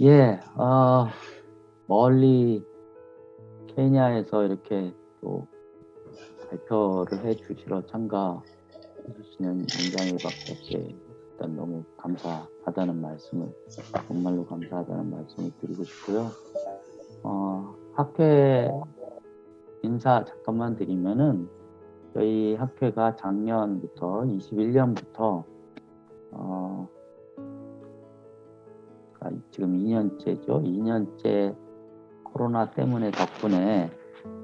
예, 멀리 케냐에서 이렇게 또 발표를 해 주시러 참가해 주시는 임장희 박사께 일단 너무 감사하다는 말씀을, 정말로 감사하다는 말씀을 드리고 싶고요. 학회 인사 잠깐만 드리면은, 저희 학회가 작년부터 21년부터 지금 2년째죠. 2년째 코로나 때문에 덕분에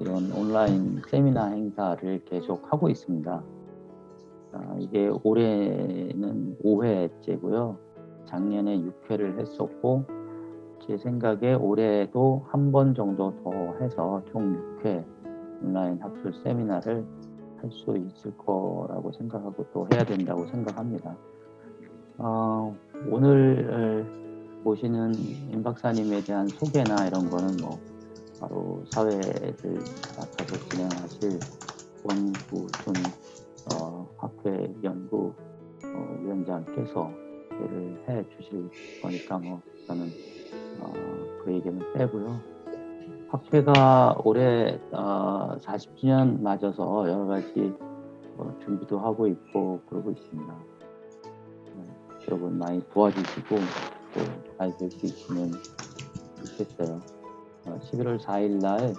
이런 온라인 세미나 행사를 계속 하고 있습니다. 이게 올해는 5회째고요. 작년에 6회를 했었고, 제 생각에 올해도 한 번 정도 더 해서 총 6회 온라인 학술 세미나를 할 수 있을 거라고 생각하고 또 해야 된다고 생각합니다. 오늘 모시는 임 박사님에 대한 소개나 이런 거는 바로 사회를 맡아서 진행하실 권구순 학회 연구 위원장께서 얘기를 해 주실 거니까 저는 그 얘기는 빼고요. 학회가 올해 40주년 맞아서 여러 가지 준비도 하고 있고 그러고 있습니다. 여러분 많이 도와주시고 또 잘 될 수 있으면 좋겠어요. 11월 4일 날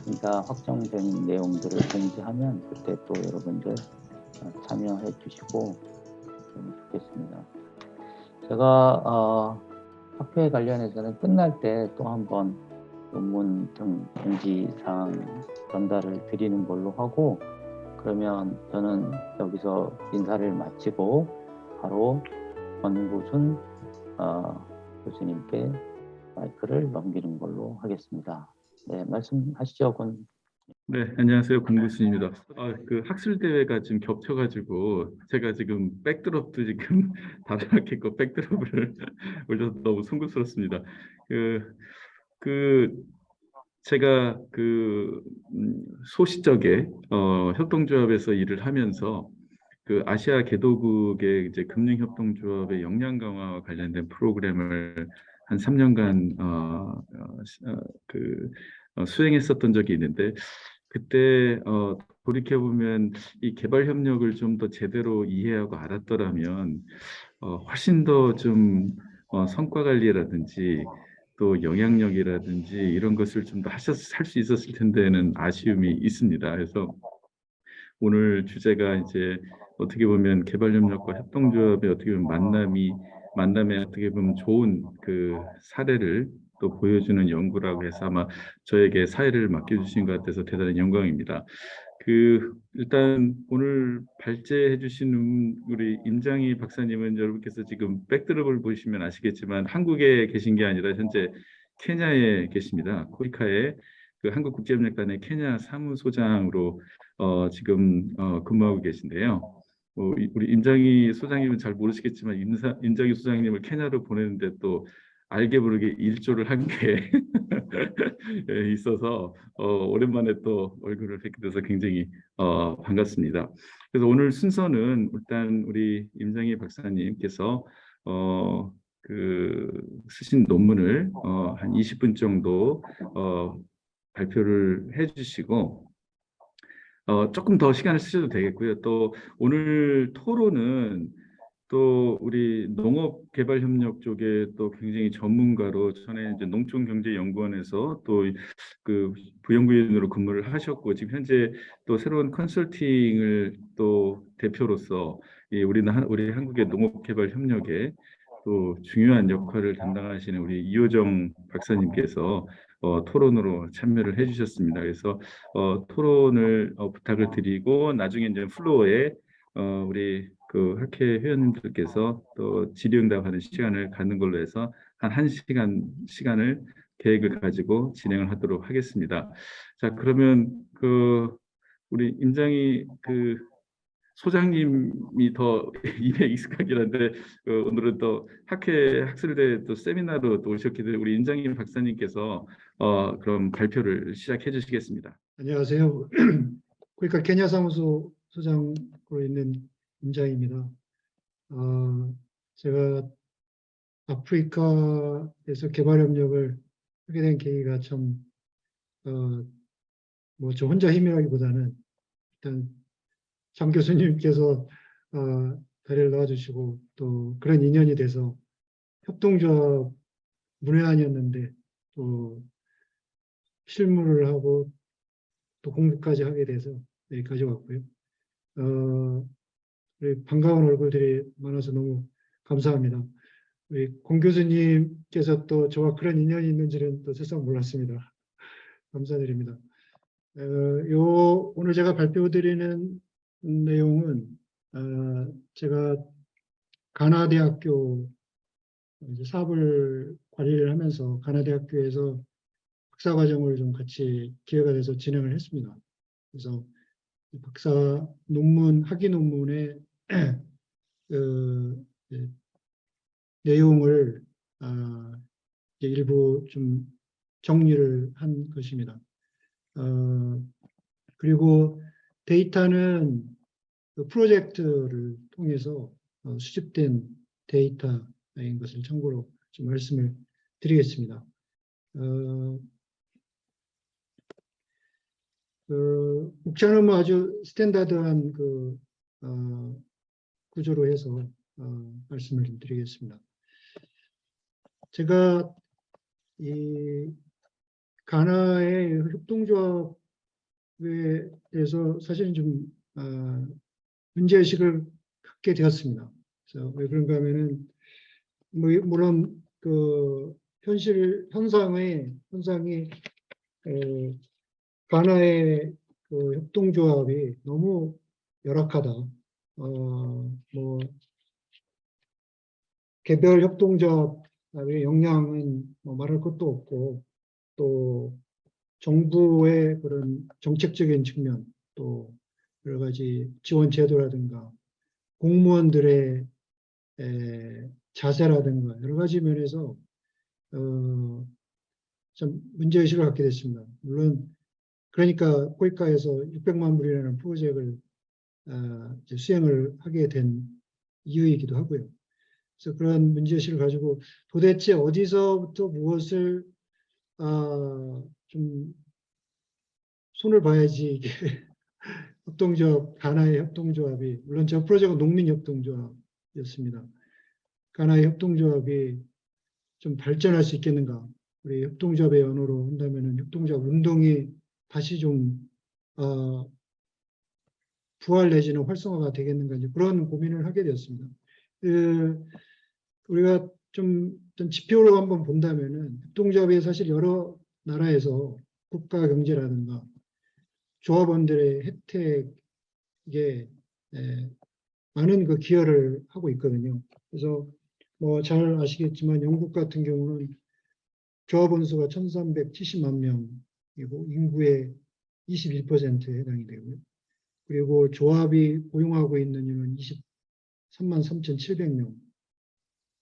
인사 확정된 내용들을 공지하면 그때 또 여러분들 참여해 주시고 좋겠습니다. 제가 학회 관련해서는 끝날 때 또 한번 논문 등 공지사항 전달을 드리는 걸로 하고, 그러면 저는 여기서 인사를 마치고 바로 권구순 교수님께 마이크를 넘기는 걸로 하겠습니다. 네, 말씀하시죠, 권. 네, 안녕하세요. 공구순입니다. 그 학술 대회가 지금 겹쳐가지고 제가 지금 백드롭도 지금 달아놨겠고 백드롭을 올려서 너무 송구스럽습니다. 그 제가 소시적에 협동조합에서 일을 하면서 그 아시아 개도국의 이제 금융협동조합의 역량 강화와 관련된 프로그램을 한 3년간 수행했었던 적이 있는데, 그때 돌이켜 보면 이 개발 협력을 좀 더 제대로 이해하고 알았더라면 훨씬 더 좀 성과 관리라든지 또 영향력이라든지 이런 것을 좀 더 할 수 있었을 텐데는 아쉬움이 있습니다. 그래서 오늘 주제가 이제 어떻게 보면 개발협력과 협동조합의 어떻게 보면 만남의 어떻게 보면 좋은 그 사례를 또 보여주는 연구라고 해서 아마 저에게 사회를 맡겨주신 것 같아서 대단히 영광입니다. 일단 오늘 발제해 주신 우리 임장희 박사님은 여러분께서 지금 백드롭을 보시면 아시겠지만 한국에 계신 게 아니라 현재 케냐에 계십니다. 코이카의 그 한국국제협력단의 케냐 사무소장으로 지금 근무하고 계신데요. 우리 임장희 소장님은 잘 모르시겠지만 임장희 소장님을 케냐로 보내는데 또 알게 모르게 일조를 한 게 있어서 오랜만에 또 얼굴을 뵙게 돼서 굉장히 반갑습니다. 그래서 오늘 순서는 일단 우리 임장희 박사님께서 쓰신 논문을 한 20분 정도 발표를 해주시고 조금 더 시간을 쓰셔도 되겠고요. 또 오늘 토론은 또 우리 농업개발협력 쪽에 또 굉장히 전문가로 전에 이제 농촌경제연구원에서 또 그 부연구위원으로 근무를 하셨고 지금 현재 또 새로운 컨설팅을 또 대표로서 우리 한국의 농업개발협력에 또 중요한 역할을 담당하시는 우리 이호정 박사님께서 토론으로 참여를 해주셨습니다. 그래서 토론을 부탁을 드리고 나중에 이제 플로어에 우리 그 학회 회원님들께서 또 질의응답하는 시간을 갖는 걸로 해서 한 1시간 시간을 계획을 가지고 진행을 하도록 하겠습니다. 자, 그러면 우리 임장희 소장님이 더 입에 익숙하긴 한데 오늘은 또 학술대 또 세미나로 또 오셨기 때문에 우리 임장희 박사님께서 그럼 발표를 시작해 주시겠습니다. 안녕하세요. 그러니까 케냐 사무소 소장으로 있는 임장입니다. 제가 아프리카에서 개발 협력을 하게 된 계기가 참, 뭐 저 혼자 힘이라기보다는 일단 장 교수님께서 다리를 놔주시고 또 그런 인연이 돼서 협동조합 문외한이었는데 또 실무를 하고 또 공부까지 하게 돼서 여기까지 왔고요. 우리 반가운 얼굴들이 많아서 너무 감사합니다. 우리 공 교수님께서 또 저와 그런 인연이 있는지는 또 세상 몰랐습니다. 감사드립니다. 오늘 제가 발표드리는 내용은 제가 가나대학교 이제 사업을 관리를 하면서 가나대학교에서 박사과정을 좀 같이 기회가 돼서 진행을 했습니다. 그래서 박사 논문, 학위 논문의 내용을 이제 일부 좀 정리를 한 것입니다. 그리고 데이터는 그 프로젝트를 통해서 수집된 데이터인 것을 참고로 좀 말씀을 드리겠습니다. 목차는 뭐 아주 스탠다드한 그 구조로 해서 말씀을 좀 드리겠습니다. 제가 이 가나의 협동조합에 대해서 사실은 좀 문제의식을 갖게 되었습니다. 그래서 왜 그런가 하면은 뭐 물론 그 현상이 가나의 그 협동조합이 너무 열악하다. 뭐 개별 협동조합의 역량은 뭐 말할 것도 없고 또 정부의 그런 정책적인 측면 또 여러 가지 지원 제도라든가 공무원들의 자세라든가 여러 가지 면에서 좀 문제의식을 갖게 됐습니다. 물론 그러니까 코이카에서 600만 불이라는 프로젝트를 이제 수행을 하게 된 이유이기도 하고요. 그래서 그런 문제의식을 가지고 도대체 어디서부터 무엇을 좀 손을 봐야지 이게 협동조합, 가나의 협동조합이, 물론 저 프로젝트가 농민협동조합이었습니다. 가나의 협동조합이 좀 발전할 수 있겠는가. 우리 협동조합의 언어로 한다면 협동조합 운동이 다시 좀 부활 내지는 활성화가 되겠는가 이제 그런 고민을 하게 되었습니다. 우리가 좀 지표로 한번 본다면은 협동조합이 사실 여러 나라에서 국가 경제라든가 조합원들의 혜택에 많은 그 기여를 하고 있거든요. 그래서 뭐 잘 아시겠지만 영국 같은 경우는 조합원 수가 1,370만 명이고 인구의 21%에 해당이 되고요. 그리고 조합이 고용하고 있는 인은 23만 3,700명.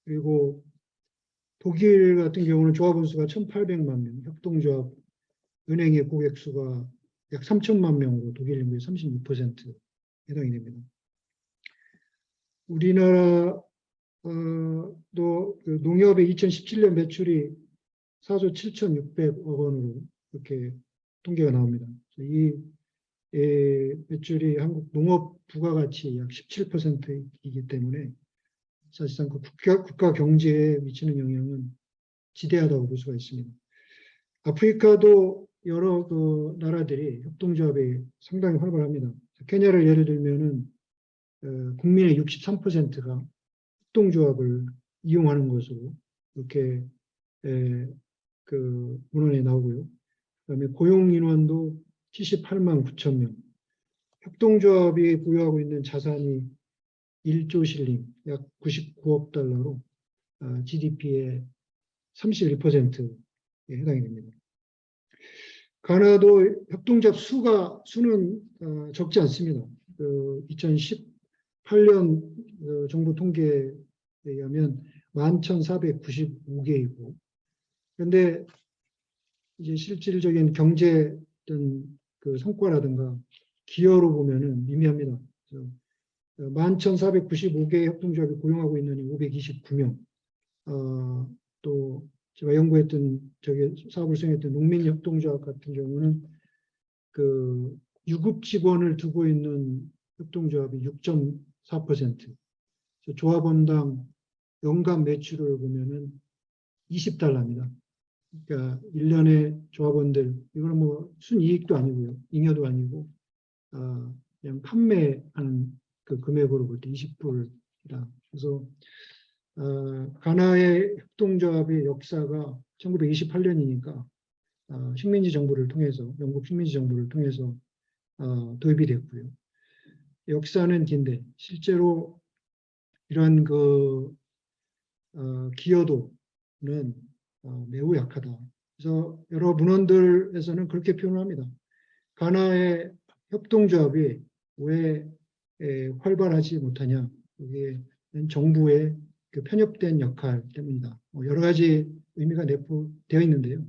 그리고 독일 같은 경우는 조합원 수가 1,800만 명, 협동조합 은행의 고객 수가 약 3천만 명으로 독일 인구의 36% 해당이 됩니다. 우리나라도 그 농협의 2017년 매출이 4조 7,600억 원으로 이렇게 통계가 나옵니다. 이 매출이 한국 농업 부가가치 약 17%이기 때문에 사실상 그 국가 경제에 미치는 영향은 지대하다고 볼 수가 있습니다. 아프리카도 여러 그 나라들이 협동조합이 상당히 활발합니다. 케냐를 예를 들면은 국민의 63%가 협동조합을 이용하는 것으로 이렇게 그 문헌에 나오고요. 그다음에 고용 인원도 78만 9천 명. 협동조합이 보유하고 있는 자산이 1조 실링, 약 99억 달러로 GDP의 31%에 해당이 됩니다. 가나도 협동조합 수는 적지 않습니다. 2018년 정부 통계에 의하면 11,495개이고, 그런데 이제 실질적인 경제 그 성과라든가 기여로 보면은 미미합니다. 11,495개의 협동조합이 고용하고 있는 529명. 또 제가 연구했던 저기 사업을 수행했던 농민협동조합 같은 경우는 그 유급 직원을 두고 있는 협동조합이 6.4%, 조합원당 연간 매출을 보면은 20달러입니다. 그러니까 1년에 조합원들, 이거는 뭐 순이익도 아니고요, 잉여도 아니고, 그냥 판매하는 그 금액으로 볼 때 20불이다. 그래서 가나의 협동조합의 역사가 1928년이니까 식민지 정부를 통해서, 영국 식민지 정부를 통해서 도입이 됐고요. 역사는 긴데 실제로 이런 그 기여도는 매우 약하다. 그래서 여러 문헌들에서는 그렇게 표현합니다. 가나의 협동조합이 왜 활발하지 못하냐? 그게 정부의 그 편협된 역할 때문이다. 여러 가지 의미가 내포되어 있는데요.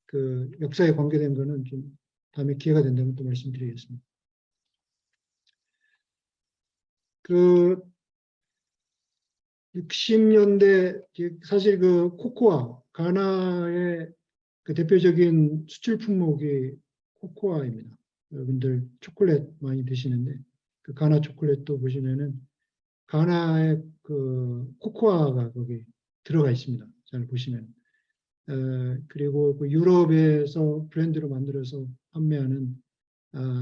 그 역사에 관계된 거는 좀 다음에 기회가 된다면 또 말씀드리겠습니다. 그 60년대 사실 그 코코아, 가나의 그 대표적인 수출 품목이 코코아입니다. 여러분들 초콜릿 많이 드시는데 그 가나 초콜릿도 보시면은 가나의 그 코코아가 거기 들어가 있습니다. 잘 보시면. 그리고 그 유럽에서 브랜드로 만들어서 판매하는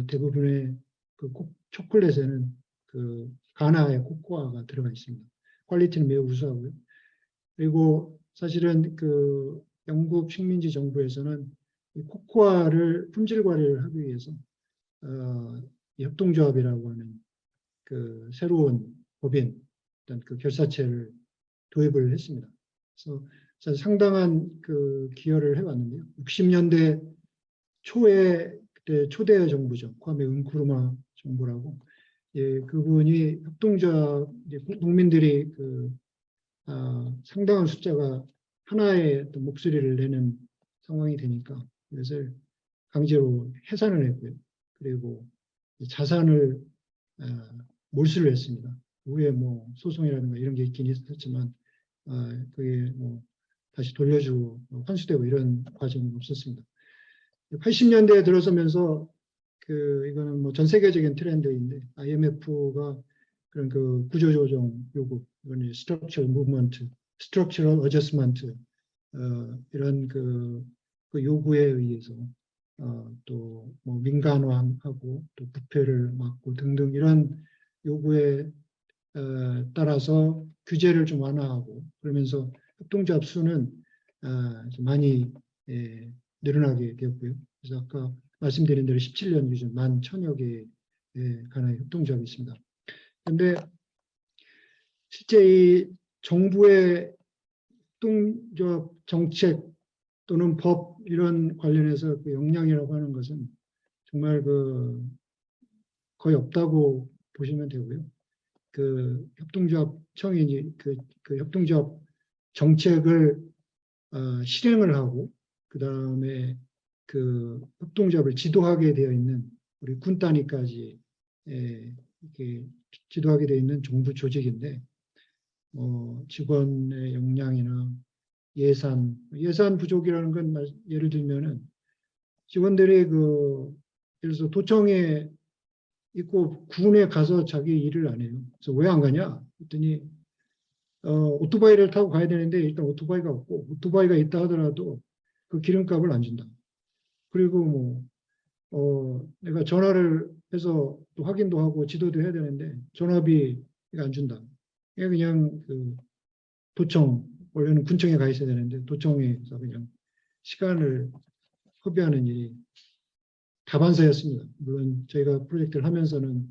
대부분의 그 초콜릿에는 그 가나의 코코아가 들어가 있습니다. 퀄리티는 매우 우수하고요. 그리고 사실은 그 영국 식민지 정부에서는 이 코코아를 품질 관리를 하기 위해서 이 협동조합이라고 하는 그 새로운 법인, 어떤 그 결사체를 도입을 했습니다. 그래서 상당한 그 기여를 해왔는데요. 60년대 초에 그때 초대 정부죠. 과메 은쿠르마 정부라고. 예, 그분이 협동조합 농민들이 그 상당한 숫자가 하나의 어떤 목소리를 내는 상황이 되니까 이것을 강제로 해산을 했고요. 그리고 자산을 몰수를 했습니다. 후에 뭐 소송이라든가 이런 게 있긴 있었지만 그게 뭐 다시 돌려주고 환수되고 이런 과정은 없었습니다. 80년대에 들어서면서 그 이거는 뭐 전 세계적인 트렌드인데 IMF가 그런 그 구조조정 요구, 이건 스트럭처럴 무브먼트, 스트럭처럴 어저스먼트 이런 그 요구에 의해서 또 뭐 민간화하고 또 부패를 막고 등등 이런 요구에 따라서 규제를 좀 완화하고 그러면서 협동조합 수는 좀 많이 늘어나게 되었고요. 그래서 아까 말씀드린 대로 17년 기준 11,000여 개의 가나의 협동조합이 있습니다. 그런데 실제 이 정부의 협동조합 정책 또는 법 이런 관련해서 그 역량이라고 하는 것은 정말 그 거의 없다고 보시면 되고요. 그 협동조합청이 그 협동조합 정책을 실행을 하고 그 다음에 그 협동조합을 지도하게 되어 있는 우리 군 단위까지 이렇게 지도하게 되어 있는 정부 조직인데 직원의 역량이나 예산 부족이라는 건 예를 들면은 직원들이 그 예를 들어서 도청에 있고 군에 가서 자기 일을 안 해요. 그래서 왜 안 가냐? 그랬더니 오토바이를 타고 가야 되는데 일단 오토바이가 없고 오토바이가 있다 하더라도 그 기름값을 안 준다. 그리고 내가 전화를 해서 또 확인도 하고 지도도 해야 되는데 전화비 안 준다. 그냥 그 도청, 원래는 군청에 가 있어야 되는데 도청에서 그냥 시간을 허비하는 일이 다반사였습니다. 물론 저희가 프로젝트를 하면서는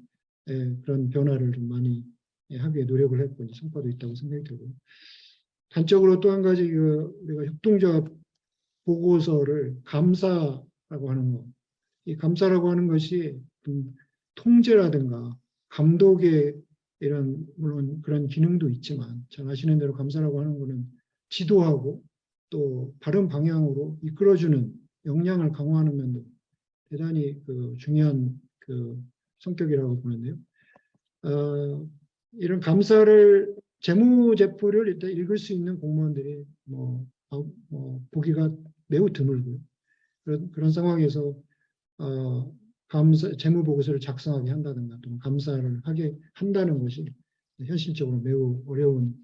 그런 변화를 좀 많이 하기 위해 노력을 했고 성과도 있다고 생각이 들고, 단적으로 또 한 가지 우리가 협동조합 보고서를 감사라고 하는 거, 이 감사라고 하는 것이 통제라든가 감독의 이런 물론 그런 기능도 있지만 잘 아시는 대로 감사라고 하는 거는 지도하고 또 바른 방향으로 이끌어주는 역량을 강화하는 면도 대단히 그 중요한 그 성격이라고 보는데요. 이런 감사를 재무제표를 일단 읽을 수 있는 공무원들이 보기가 매우 드물고요. 그런 상황에서 재무보고서를 작성하게 한다든가 또 감사를 하게 한다는 것이 현실적으로 매우 어려운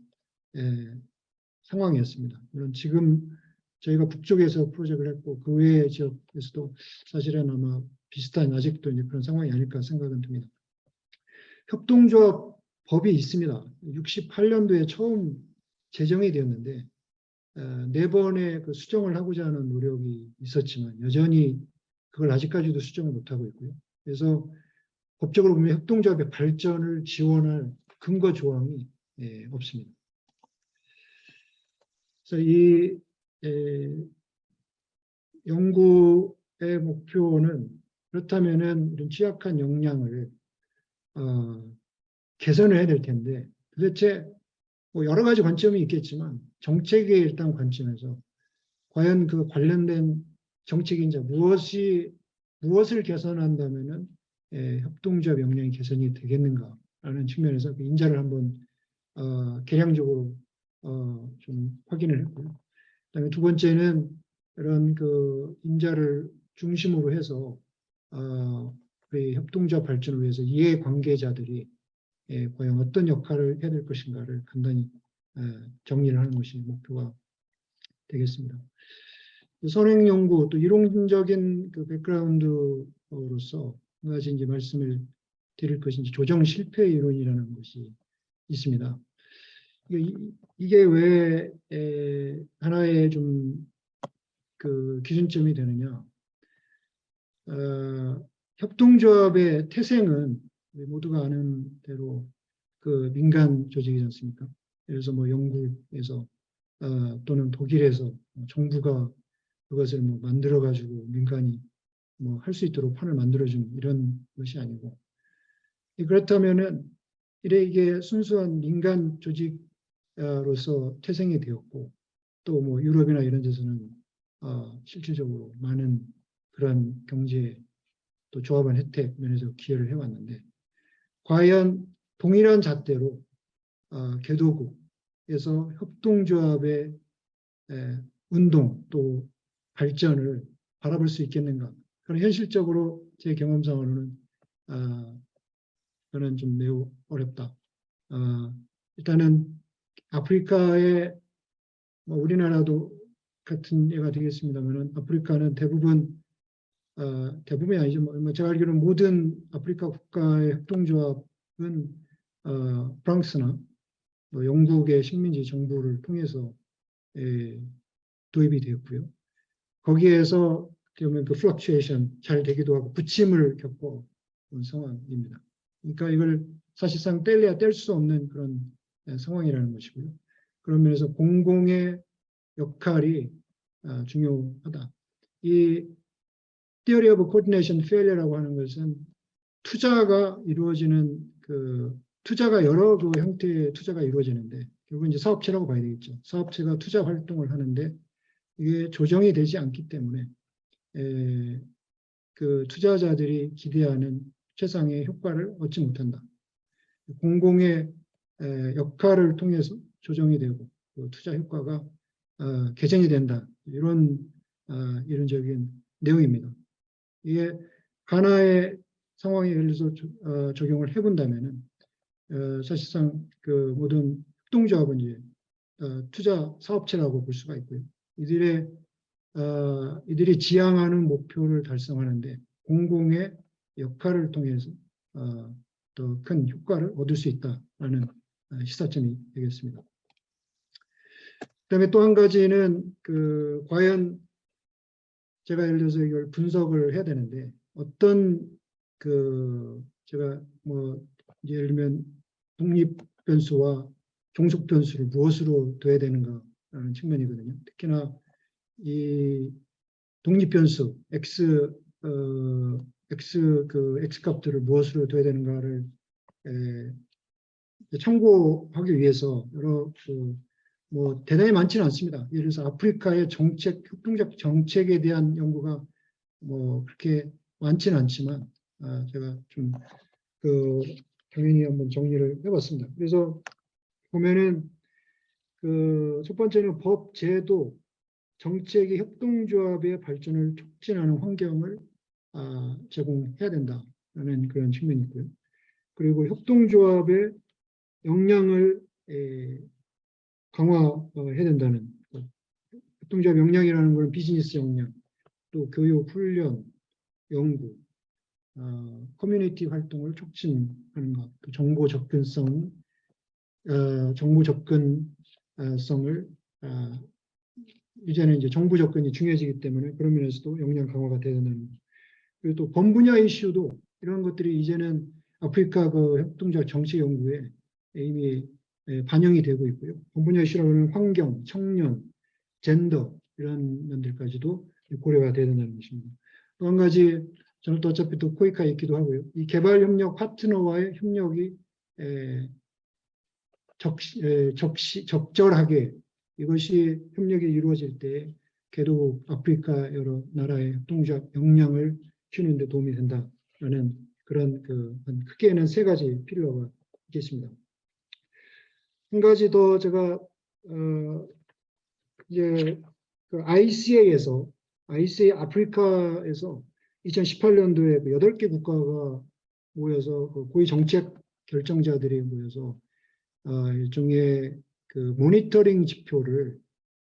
상황이었습니다. 물론 지금 저희가 북쪽에서 프로젝트를 했고 그 외의 지역에서도 사실은 아마 비슷한 아직도 이제 그런 상황이 아닐까 생각은 듭니다. 협동조합 법이 있습니다. 68년도에 처음 제정이 되었는데 4번의 그 수정을 하고자 하는 노력이 있었지만 여전히 그걸 아직까지도 수정을 못하고 있고요. 그래서 법적으로 보면 협동조합의 발전을 지원할 근거 조항이 없습니다. 그래서 이 연구의 목표는 그렇다면은 이런 취약한 역량을 개선을 해야 될 텐데 도대체 뭐 여러 가지 관점이 있겠지만 정책의 일단 관점에서 과연 그 관련된 정책인자 무엇을 개선한다면은 협동조합 역량이 개선이 되겠는가라는 측면에서 그 인자를 한번 개량적으로 좀 확인을 했고요. 그다음에 두 번째는 이런 그 인자를 중심으로 해서 우리 협동조합 발전을 위해서 이해 관계자들이 과연 어떤 역할을 해야 될 것인가를 간단히 정리를 하는 것이 목표가 되겠습니다. 선행 연구 또 이론적인 그 백그라운드로서 한 가지 이제 말씀을 드릴 것이 이제 조정 실패 이론이라는 것이 있습니다. 이게 왜 하나의 좀 그 기준점이 되느냐? 협동조합의 태생은 모두가 아는 대로 그 민간 조직이지 않습니까? 예를 들어서 뭐 영국에서 또는 독일에서 정부가 그것을 뭐 만들어 가지고 민간이 뭐 할 수 있도록 판을 만들어준 이런 것이 아니고, 그렇다면은 이게 순수한 민간 조직으로서 태생이 되었고, 또 뭐 유럽이나 이런 데서는 실질적으로 많은 그런 경제 또 조합원 혜택 면에서 기여를 해왔는데, 과연 동일한 잣대로 개도국에서 협동조합의 운동 또 발전을 바라볼 수 있겠는가? 그런 현실적으로 제 경험상으로는 저는 좀 매우 어렵다. 일단은 아프리카의 뭐 우리나라도 같은 예가 되겠습니다만은 아프리카는 대부분이 아니죠. 뭐 제가 알기로는 모든 아프리카 국가의 협동조합은 프랑스나 뭐 영국의 식민지 정부를 통해서 도입이 되었고요. 거기에서 그러면 그 플럭추에이션 잘 되기도 하고 부침을 겪어온 상황입니다. 그러니까 이걸 사실상 뗄래야 뗄 수 없는 그런 상황이라는 것이고요. 그런 면에서 공공의 역할이 중요하다. 이 Theory of Coordination Failure라고 하는 것은 투자가 이루어지는 투자가 여러 그 형태의 투자가 이루어지는데 결국 이제 사업체라고 봐야 되겠죠. 사업체가 투자 활동을 하는데 이게 조정이 되지 않기 때문에 그 투자자들이 기대하는 최상의 효과를 얻지 못한다. 공공의 역할을 통해서 조정이 되고 그 투자 효과가 개선이 된다. 이런 이론적인 내용입니다. 이게 하나의 상황에 예를 들어서 적용을 해본다면은 사실상 그 모든 협동조합은 이제 투자 사업체라고 볼 수가 있고요. 이들이 지향하는 목표를 달성하는데 공공의 역할을 통해서 더 큰 효과를 얻을 수 있다라는 시사점이 되겠습니다. 그다음에 또 한 가지는 과연 제가 예를 들어서 이걸 분석을 해야 되는데 어떤 제가 뭐 예를 들면 독립 변수와 종속 변수를 무엇으로 둬야 되는가라는 측면이거든요. 특히나 이 독립 변수 x 값들을 무엇으로 둬야 되는가를 참고하기 위해서 여러 뭐 대단히 많지는 않습니다. 예를 들어서 아프리카의 협동적 정책에 대한 연구가 뭐 그렇게 많지는 않지만 제가 좀 당연히 한번 정리를 해봤습니다. 그래서 보면은 그 첫 번째는 법, 제도, 정책의 협동조합의 발전을 촉진하는 환경을 제공해야 된다라는 그런 측면이 있고요. 그리고 협동조합의 역량을 강화해야 된다는 것. 협동조합 역량이라는 것은 비즈니스 역량, 또 교육, 훈련, 연구, 커뮤니티 활동을 촉진하는 것, 또 정보 접근성을 이제는 이제 정부 접근이 중요해지기 때문에 그런 면에서도 역량 강화가 되야 된다는 것. 그리고 또 범분야 이슈도 이런 것들이 이제는 아프리카 그 협동조합 정치 연구에 이미 반영이 되고 있고요. 범분야 이슈라고 하는 환경, 청년, 젠더 이런 면들까지도 고려가 되야 된다는 것입니다. 또 한 가지 저는 또 어차피 또 코이카에 있기도 하고요. 이 개발협력 파트너와의 협력이 적절하게 이것이 협력이 이루어질 때 걔도 아프리카 여러 나라의 협동조합 역량을 키우는 데 도움이 된다라는 그런 크게는 세 가지 필러가 있겠습니다. 한 가지 더 제가 이제 그 ICA 아프리카에서 2018년도에 8개 국가가 모여서 고위 정책 결정자들이 모여서 일종의 그 모니터링 지표를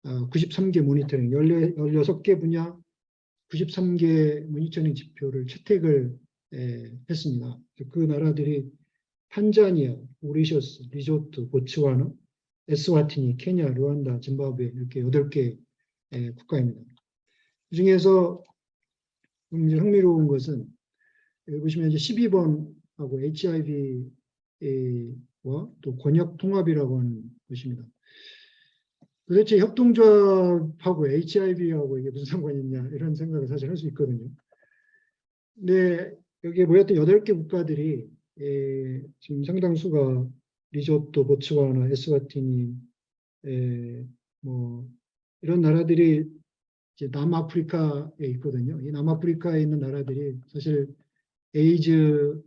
93개 모니터링, 16개 분야 93개 모니터링 지표를 채택을 했습니다. 그 나라들이 탄자니아, 모리셔스, 리조트, 보츠와나, 에스와티니, 케냐, 루안다, 짐바브웨 이렇게 8개 국가입니다. 그 중에서 좀 흥미로운 것은 여기 보시면 이제 12번하고 HIV와 또 권역 통합이라고 하는 것입니다. 도대체 협동조합하고 HIV하고 이게 무슨 상관이 있냐 이런 생각을 사실 할 수 있거든요. 근데 여기에 모였던 8개 국가들이 지금 상당수가 리조또, 보츠와나, 에스와티니 뭐 이런 나라들이 이제 남아프리카에 있거든요. 이 남아프리카에 있는 나라들이 사실 에이즈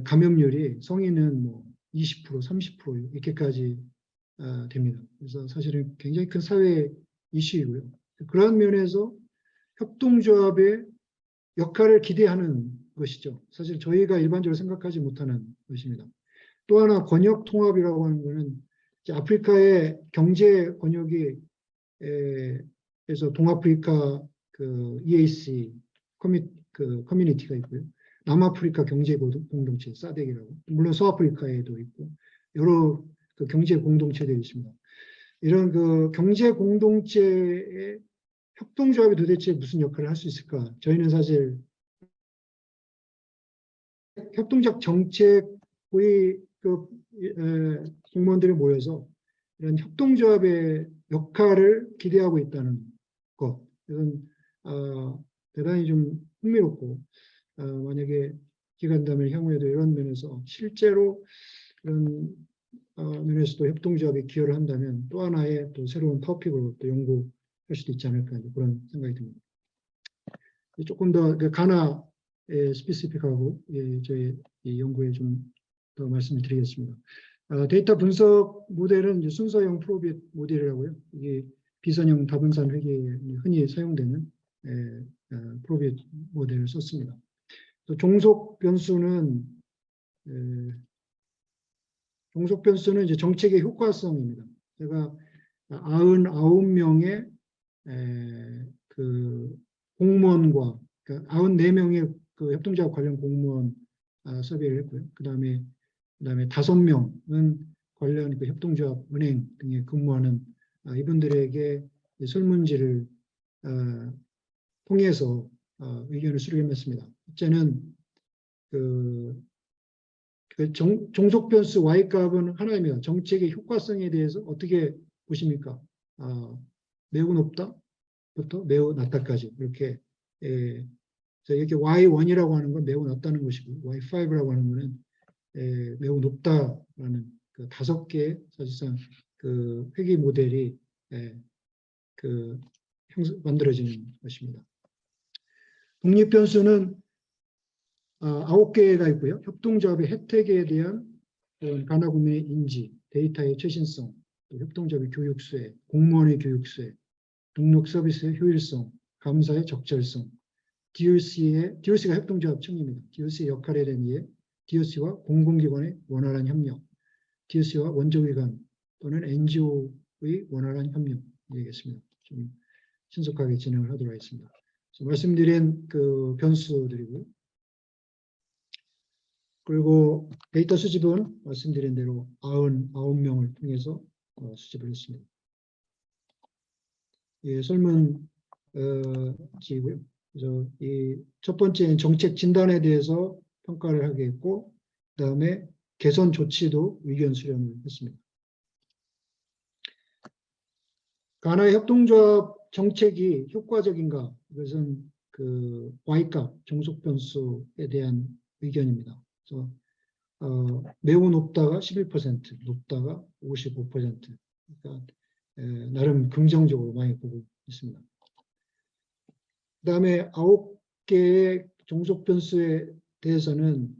감염률이 성인은 뭐 20%, 30% 이렇게까지 됩니다. 그래서 사실은 굉장히 큰 사회 이슈이고요. 그런 면에서 협동조합의 역할을 기대하는 것이죠. 사실 저희가 일반적으로 생각하지 못하는 것입니다. 또 하나 권역 통합이라고 하는 것은 아프리카의 경제 권역이 그래서 동아프리카 그 EAC 커뮤니티가 있고요. 남아프리카 경제 공동체 사덱이라고 물론 서아프리카에도 있고 여러 그 경제 공동체들이 있습니다. 이런 그 경제 공동체의 협동조합이 도대체 무슨 역할을 할 수 있을까? 저희는 사실 협동적 정책의 공무원들이 모여서 이런 협동조합의 역할을 기대하고 있다는 것. 이건 대단히 좀 흥미롭고 만약에 기간다면 향후에도 이런 면에서 실제로 그런 면에서도 협동조합에 기여를 한다면 또 하나의 또 새로운 토픽으로 또 연구할 수도 있지 않을까 그런 생각이 듭니다. 조금 더 가나에 스페시픽하고 저희 연구에 좀 더 말씀을 드리겠습니다. 데이터 분석 모델은 이제 순서형 프로빗 모델이라고요. 이게 비선형 다분산 회계에 흔히 사용되는 프로빗 모델을 썼습니다. 또 종속 변수는 이제 정책의 효과성입니다. 제가 99명의 그 공무원과 그러니까 94명의 그 협동조합 관련 공무원 서비를 했고요. 그다음에 5명은 관련 그 협동조합 은행 등에 근무하는 이분들에게 설문지를 통해서 의견을 수렴했습니다. 첫째는 종속 변수 Y값은 하나이며 정책의 효과성에 대해서 어떻게 보십니까? 매우 높다부터 매우 낮다까지 이렇게 이렇게 Y1이라고 하는 건 매우 낮다는 것이고 Y5라고 하는 것은 매우 높다라는 그 5개의 사실상 그 회계 모델이 만들어지는 것입니다. 독립 변수는 9개가 있고요. 협동조합의 혜택에 대한 가나 국민의 인지, 데이터의 최신성, 또 협동조합의 교육 수혜, 공무원의 교육 수혜, 등록 서비스의 효율성, 감사의 적절성, DOC가 협동조합 층입니다. DOC의 역할에 대한 이해, DOC와 공공기관의 원활한 협력, DOC와 원조기관 또는 NGO의 원활한 협력 되겠습니다. 좀 신속하게 진행을 하도록 하겠습니다. 말씀드린 그 변수들이고요. 그리고 데이터 수집은 말씀드린 대로 99명을 통해서 수집을 했습니다. 예, 설문 지고요. 그래서 이 첫 번째는 정책 진단에 대해서 평가를 하게 했고, 그다음에 개선 조치도 의견 수렴을 했습니다. 가나의 협동조합 정책이 효과적인가? 이것은 그 Y값 종속 변수에 대한 의견입니다. 그래서 매우 높다가 11%, 높다가 55%. 그러니까 나름 긍정적으로 많이 보고 있습니다. 그다음에 9개의 종속 변수에 대해서는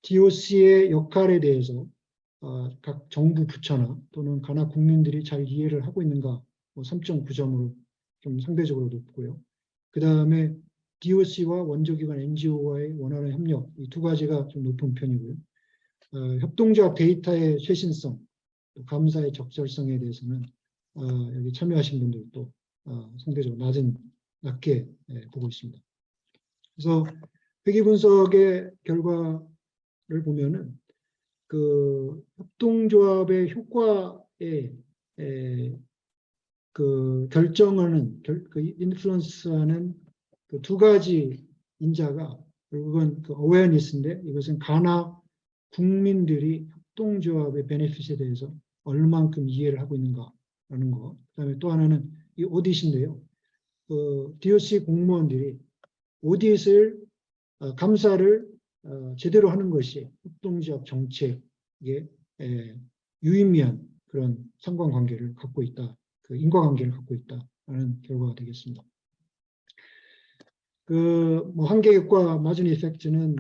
DOC의 역할에 대해서 각 정부 부처나 또는 가나 국민들이 잘 이해를 하고 있는가 3.9점으로 좀 상대적으로 높고요. 그 다음에 DOC와 원조기관 NGO와의 원활한 협력 이 두 가지가 좀 높은 편이고요. 협동조합 데이터의 최신성, 또 감사의 적절성에 대해서는 여기 참여하신 분들도 상대적으로 낮게 보고 있습니다. 그래서 회계 분석의 결과를 보면은 그 협동조합의 효과에 그 결정하는 그 인플루언스하는 그 두 가지 인자가 결국은 그 어웨어니스인데 이것은 가나 국민들이 협동조합의 베네핏에 대해서 얼만큼 이해를 하고 있는가라는 거. 그다음에 또 하나는 이 오디트인데요. 그 DOC 공무원들이 오디트를 감사를 제대로 하는 것이 협동조합 정책에 유의미한 그런 상관관계를 갖고 있다, 그 인과관계를 갖고 있다라는 결과가 되겠습니다. 그 뭐 한계격과 마진 이펙트는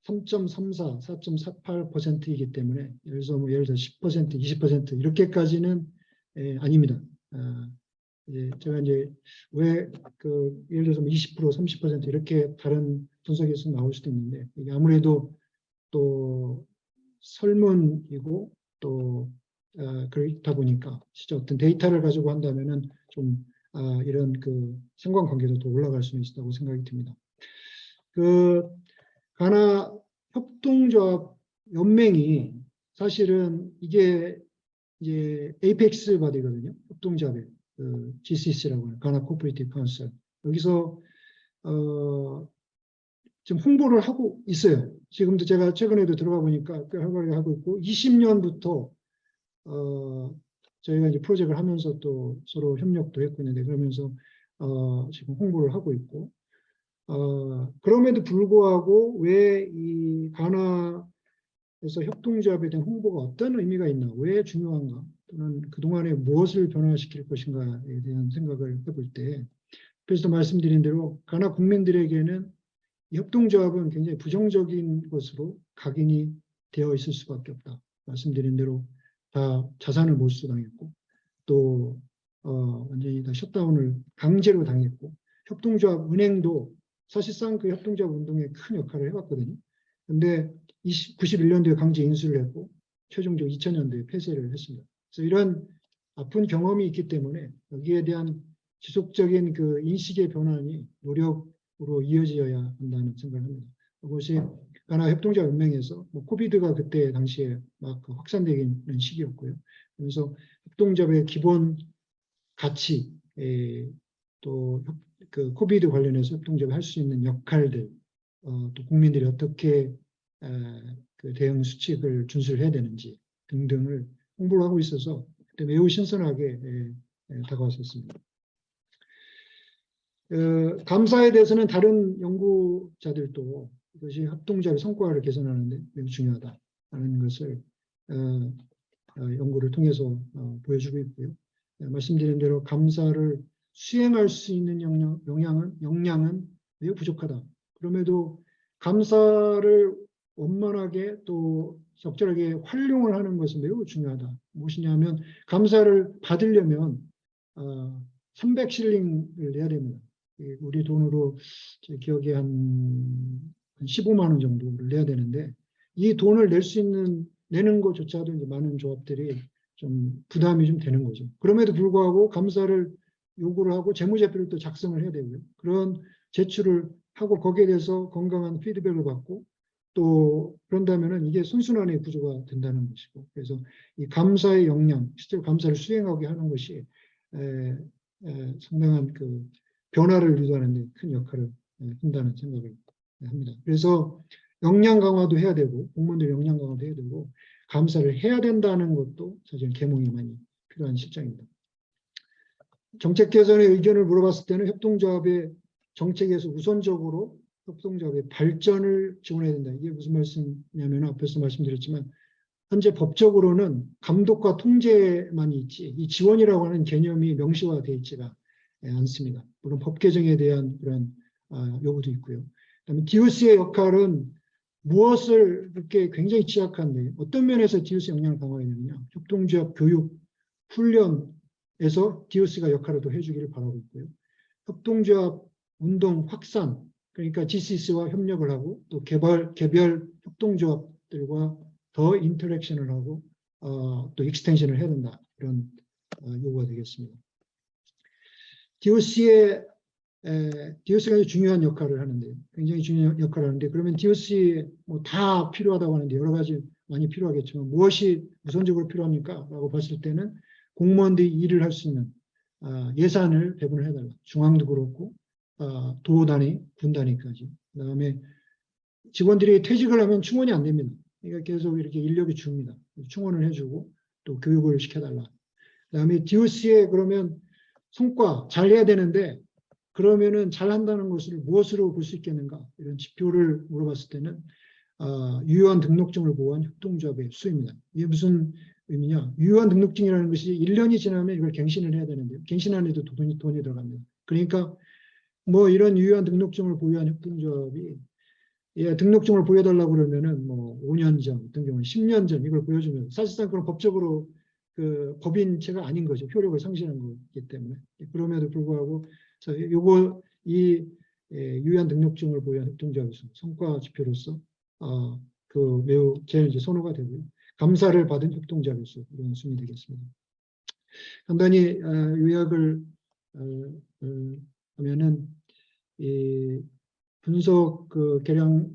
3.34, 4.48%이기 때문에 예를 들어서 10%, 20% 이렇게까지는 아닙니다. 제가 이제 왜 그 예를 들어서 20%, 30% 이렇게 다른 분석에서 나올 수도 있는데 이게 아무래도 또 설문이고 또 그렇다 보니까 진짜 어떤 데이터를 가지고 한다면은 좀 이런 그 상관관계도 더 올라갈 수 있다고 생각이 듭니다. 그 가나 협동조합 연맹이 사실은 이게 이제 에이펙스 바디거든요. 협동조합의 그 GCC라고 하는 가나 코퍼레이티브 카운슬 여기서 지금 홍보를 하고 있어요. 지금도 제가 최근에도 들어가 보니까 꽤 활발하게 하고 있고 20년부터 저희가 이제 프로젝트를 하면서 또 서로 협력도 했고 있는데 그러면서 지금 홍보를 하고 있고 그럼에도 불구하고 왜 이 가나에서 협동조합에 대한 홍보가 어떤 의미가 있나, 왜 중요한가, 또는 그동안에 무엇을 변화시킬 것인가에 대한 생각을 해볼 때 그래서 말씀드린 대로 가나 국민들에게는 이 협동조합은 굉장히 부정적인 것으로 각인이 되어 있을 수밖에 없다. 말씀드린 대로 다 자산을 몰수당했고 또 완전히 다 셧다운을 강제로 당했고 협동조합 은행도 사실상 그 협동조합 운동에 큰 역할을 해왔거든요. 그런데 91년도에 강제 인수를 했고 최종적으로 2000년도에 폐쇄를 했습니다. 그래서 이런 아픈 경험이 있기 때문에 여기에 대한 지속적인 그 인식의 변환이 노력으로 이어져야 한다는 생각을 합니다. 그것이 가나 협동조합 연맹에서 코비드가 그때 당시에 막 확산되는 시기였고요. 그래서 협동조합의 기본 가치 또 그 코비드 관련해서 협동조합이 할 수 있는 역할들 또 국민들이 어떻게 그 대응 수칙을 준수해야 되는지 등등을 홍보를 하고 있어서 매우 신선하게 다가왔었습니다. 감사에 대해서는 다른 연구자들도 이것이 협동조합의 성과를 개선하는 데 매우 중요하다는 것을 연구를 통해서 보여주고 있고요. 말씀드린 대로 감사를 수행할 수 있는 역량은 매우 부족하다. 그럼에도 감사를 원만하게 또 적절하게 활용을 하는 것은 매우 중요하다. 무엇이냐면 감사를 받으려면 300실링을 내야 됩니다. 우리 돈으로 제 기억에 한 15만 원 정도를 내야 되는데 이 돈을 낼 수 있는 내는 것조차도 이제 많은 조합들이 좀 부담이 좀 되는 거죠. 그럼에도 불구하고 감사를 요구를 하고 재무제표를 또 작성을 해야 되고요. 그런 제출을 하고 거기에 대해서 건강한 피드백을 받고 또 그런다면은 이게 선순환의 구조가 된다는 것이고 그래서 이 감사의 역량, 실제로 감사를 수행하게 하는 것이 상당한 그 변화를 유도하는 데 큰 역할을 한다는 생각을 합니다. 그래서 역량 강화도 해야 되고 공무원들 역량 강화도 해야 되고 감사를 해야 된다는 것도 사실 계몽이 많이 필요한 실정입니다. 정책 개선의 의견을 물어봤을 때는 협동조합의 정책에서 우선적으로 협동조합의 발전을 지원해야 된다. 이게 무슨 말씀이냐면 앞에서 말씀드렸지만 현재 법적으로는 감독과 통제만 있지 이 지원이라고 하는 개념이 명시화되어 있지가 않습니다. 물론 법 개정에 대한 그런 요구도 있고요. 그다음에 DOC의 역할은 무엇을 그렇게 굉장히 취약한데 어떤 면에서 DOC 역량을 강화해야 되느냐. 협동조합 교육, 훈련에서 DOC가 역할을 더 해주기를 바라고 있고요. 협동조합 운동 확산, 그러니까 GCC와 협력을 하고 또 개별 협동조합들과 더 인터랙션을 하고 또 익스텐션을 해야 된다. 이런 요구가 되겠습니다. DOC가 중요한 역할을 하는데 굉장히 중요한 역할을 하는데 그러면 DOC 뭐 다 필요하다고 하는데 여러 가지 많이 필요하겠지만 무엇이 우선적으로 필요합니까? 라고 봤을 때는 공무원들이 일을 할 수 있는 예산을 배분을 해달라. 중앙도 그렇고 도 단위, 군 단위까지. 그다음에 직원들이 퇴직을 하면 충원이 안 됩니다. 그러니까 계속 이렇게 인력이 줍니다. 충원을 해주고 또 교육을 시켜달라. 그다음에 DOC에 그러면 성과 잘 해야 되는데 그러면은 잘한다는 것을 무엇으로 볼 수 있겠는가? 이런 지표를 물어봤을 때는 유효한 등록증을 보호한 협동조합의 수입니다. 이게 무슨 의미냐? 유효한 등록증이라는 것이 1년이 지나면 이걸 갱신을 해야 되는데요. 갱신하는데도 돈이 들어갑니다. 그러니까 뭐 이런 유효한 등록증을 보유한 협동조합이 등록증을 보여달라고 그러면은 뭐 5년 전, 어떤 경우는 10년 전 이걸 보여주면 사실상 그런 법적으로 그 법인체가 아닌 거죠. 효력을 상실한 거기 때문에. 그럼에도 불구하고 요거 이 유효한 등록증을 보유한 협동조합에서 성과 지표로서 그 매우 제일 이제 선호가 되고요. 감사를 받은 협동조합에서 이런 순위 되겠습니다. 간단히 요약을 하면은 이 분석 계량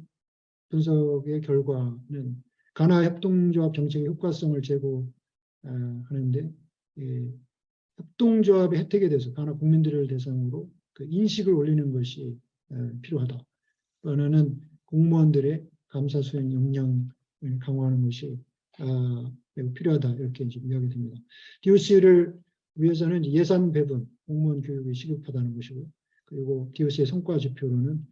분석의 결과는 가나 협동조합 정책의 효과성을 제고하는데 협동조합의 혜택에 대해서 가나 국민들을 대상으로 그 인식을 올리는 것이 필요하다. 또는 공무원들의 감사 수행 역량을 강화하는 것이 매우 필요하다. 이렇게 이제 이야기 됩니다. DOC를 위해서는 예산 배분, 공무원 교육이 시급하다는 것이고, 그리고 DOC의 성과 지표로는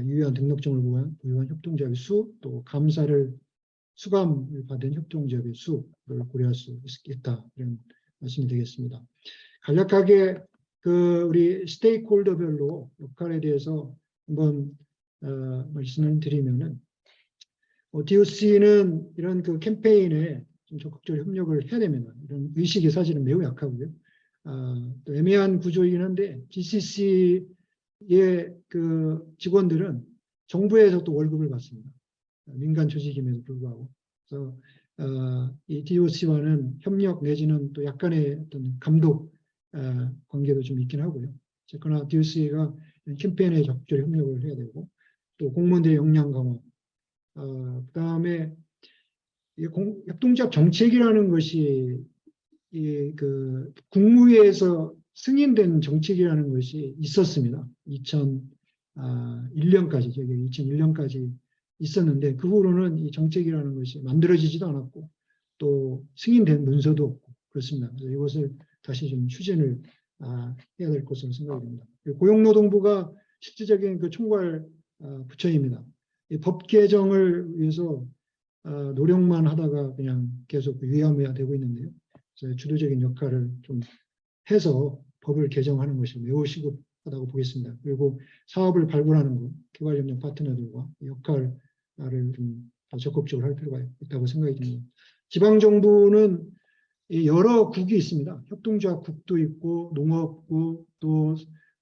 유효한 등록증을 보유한 협동조합의 수, 또 감사를 수감을 받은 협동조합의 수를 고려할 수 있다. 이런 말씀이 되겠습니다. 간략하게 우리 스테이크홀더별로 역할에 대해서 한번 말씀을 드리면은 DOC는 이런 그 캠페인에 좀 적극적으로 협력을 해야 됩니다. 이런 의식이 사실은 매우 약하고요. 또 애매한 구조이긴 한데 GCC의 그 직원들은 정부에서 또 월급을 받습니다. 민간 조직임에도 불구하고. 그래서 이 DOC와는 협력 내지는 또 약간의 어떤 감독 관계도 좀 있긴 하고요. 그러나 DOC가 캠페인에 적극적으로 협력을 해야 되고 또 공무원들의 역량 강화, 그다음에 협동조합 정책이라는 것이 그 국무회에서 승인된 정책이라는 것이 있었습니다. 2001년까지, 저기 2001년까지 있었는데 그 후로는 이 정책이라는 것이 만들어지지도 않았고 또 승인된 문서도 없고 그렇습니다. 그래서 이것을 다시 좀 추진을 해야 될 것으로 생각이 됩니다. 고용노동부가 실질적인 그 총괄 부처입니다. 이 법 개정을 위해서 노력만 하다가 그냥 계속 위야무야 되고 있는데요. 그래서 주도적인 역할을 좀 해서 법을 개정하는 것이 매우 시급하다고 보겠습니다. 그리고 사업을 발굴하는 것, 개발협력 파트너들과 역할을 좀 더 적극적으로 할 필요가 있다고 생각이 듭니다. 지방 정부는 여러 국이 있습니다. 협동조합국도 있고 농업국 또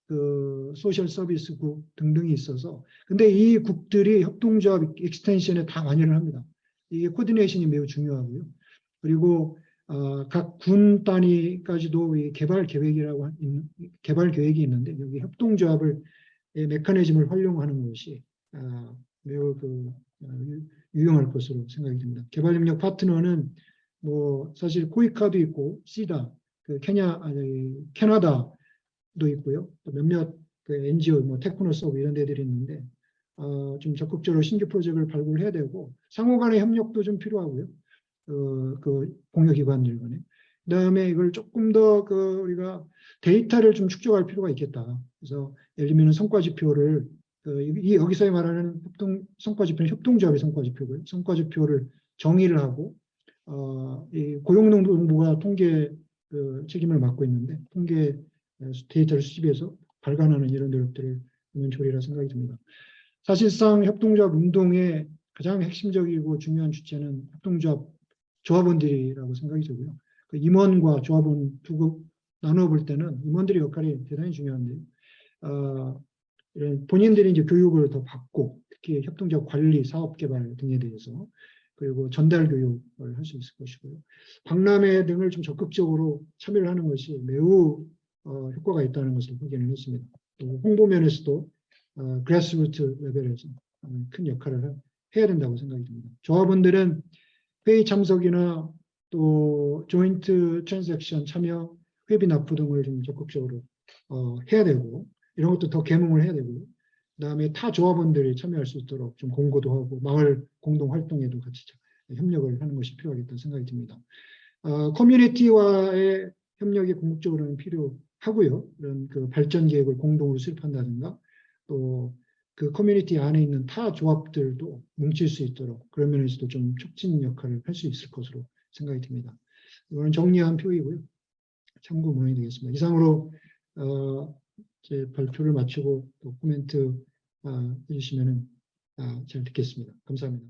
그 소셜 서비스국 등등이 있어서 근데 이 국들이 협동조합 익스텐션에 다 관여를 합니다. 이게 코디네이션이 매우 중요하고요. 그리고 각 군 단위까지도 이 개발 계획이 있는데 여기 협동조합을 메커니즘을 활용하는 것이 매우 유용할 것으로 생각이 됩니다. 개발협력 파트너는 뭐 사실 코이카도 있고 시다, 캐나다도 있고요. 또 몇몇 NGO, 뭐 테크노서브 이런 데들이 있는데 좀 적극적으로 신규 프로젝트를 발굴해야 되고 상호 간의 협력도 좀 필요하고요. 그 공여기관들 간에. 그다음에 이걸 조금 더 우리가 데이터를 좀 축적할 필요가 있겠다. 그래서 예를 들면 성과지표를 여기서 말하는 성과지표는 협동조합의 성과지표고요. 성과지표를 정의를 하고 이 고용노동부가 통계 책임을 맡고 있는데 통계 데이터를 수집해서 발간하는 이런 노력들을 하면 좋으리라 생각이 듭니다. 사실상 협동조합 운동의 가장 핵심적이고 중요한 주체는 조합원들이라고 생각이 들고요. 그 임원과 조합원 두고 나누어 볼 때는 임원들의 역할이 대단히 중요한데요. 이런 본인들이 이제 교육을 더 받고 특히 협동조합 관리, 사업 개발 등에 대해서 그리고 전달 교육을 할 수 있을 것이고요. 박람회 등을 좀 적극적으로 참여를 하는 것이 매우 효과가 있다는 것을 확인을 했습니다. 또 홍보 면에서도 그래스루트 레벨에서 큰 역할을 해야 된다고 생각이 듭니다. 조합원들은 회의 참석이나 또 조인트 트랜잭션 참여, 회비 납부 등을 좀 적극적으로 해야 되고 이런 것도 더 계몽을 해야 되고요. 그다음에 타 조합원들이 참여할 수 있도록 좀 공고도 하고 마을 공동 활동에도 같이 협력을 하는 것이 필요하겠다는 생각이 듭니다. 커뮤니티와의 협력이 궁극적으로는 필요하고요. 이런 발전 계획을 공동으로 수립한다든가 또 그 커뮤니티 안에 있는 타 조합들도 뭉칠 수 있도록 그런 면에서도 좀 촉진 역할을 할 수 있을 것으로 생각이 듭니다. 이거는 정리한 표이고요. 참고 문헌이 되겠습니다. 이상으로 제 발표를 마치고 또 코멘트 해주시면 잘 듣겠습니다. 감사합니다.